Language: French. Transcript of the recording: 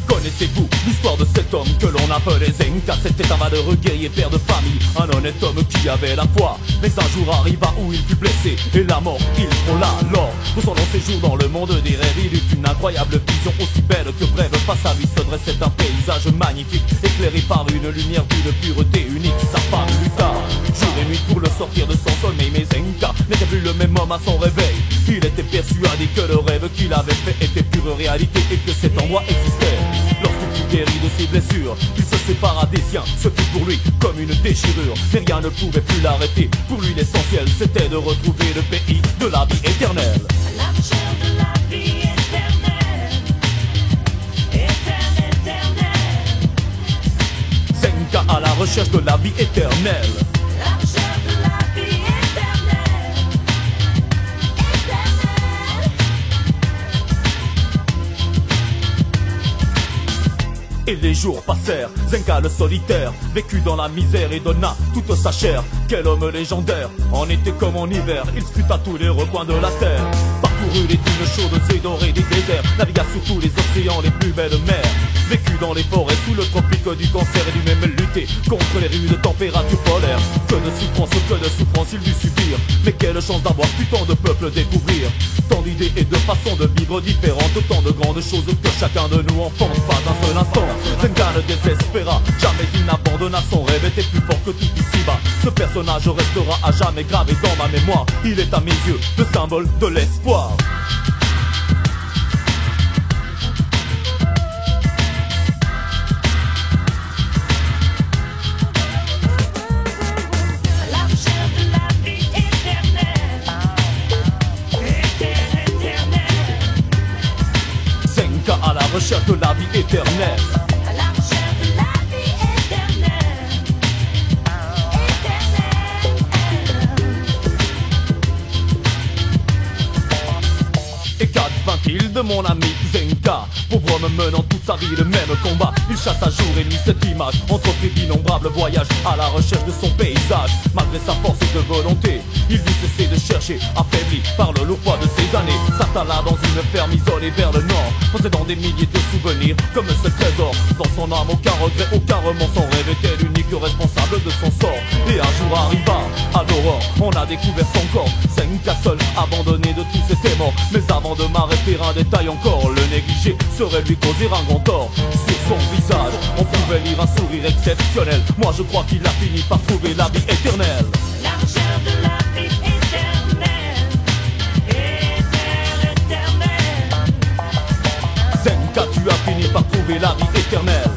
Connaissez-vous l'histoire de cet homme que l'on appelait Zenka? C'était un valeureux guerrier, père de famille, un honnête homme qui avait la foi. Mais un jour arriva où il fut blessé et la mort il frôla alors. Pour son long séjour dans le monde des rêves, il eut une incroyable vision aussi belle que brève. Face à lui se dressait un paysage magnifique, éclairé par une lumière d'une pureté unique. Sa femme lutta jour et nuit pour le sortir de son sommeil, mais Zenka n'était plus le même homme à son réveil. Il était persuadé que le rêve qu'il avait fait était pure réalité et que cet endroit existait. Lorsqu'il fut guéri de ses blessures, il se sépara des siens, ce fut pour lui comme une déchirure. Mais rien ne pouvait plus l'arrêter, pour lui l'essentiel c'était de retrouver le pays de la vie éternelle. La recherche de la vie éternelle, éternelle. Zenka à la recherche de la vie éternelle. La recherche de la vie éternelle, éternelle. Et les jours passèrent, Zenka le solitaire vécut dans la misère et donna toute sa chair. Quel homme légendaire, en été comme en hiver, il scruta tous les recoins de la terre. Parcourut les dunes chaudes et dorées des déserts, navigua sur tous les océans, les plus belles mers. Vécut dans les forêts sous le tropique du cancer et dut même lutter contre les rudes températures polaires. Que de souffrance il dut subir, mais quelle chance d'avoir pu tant de peuples découvrir. Tant d'idées et de façons de vivre différentes, tant de grandes choses que chacun de nous enfante. Pas un seul instant, Zenka ne désespéra, jamais il n'abandonna son rêve, était plus fort que tout ici-bas. Ce personnage restera à jamais gravé dans ma mémoire, il est à mes yeux le symbole de l'espoir. La recherche de la vie éternelle, éternelle. Zenka à la recherche de la vie éternelle. La recherche de la vie éternelle, éternelle. Et qu'advint-il de mon ami Zenka? Pauvre homme menant toute sa vie le même combat. Il chasse à jour et nuit cette image, entreprit d'innombrables voyages à la recherche de son paysage. Malgré sa force de volonté, il dut cesser de chercher, affaibli par le lourd poids de ses années. S'installa dans une ferme isolée vers le nord, possédant des milliers de souvenirs comme ce trésor. Dans son âme aucun regret, aucun remords, son rêve était l'unique responsable de son sort. Et un jour arriva, à l'aurore, on a découvert son corps. Zenka seul, abandonné de tous ses mort. Mais avant de m'arrêter un détail encore, le négligé serait lui causer un grand tort. Sur son visage, on pouvait lire un sourire exceptionnel. Moi je crois qu'il a fini par trouver la vie éternelle. La recherche de la vie éternelle, éternelle. Zenka, tu as fini par trouver la vie éternelle.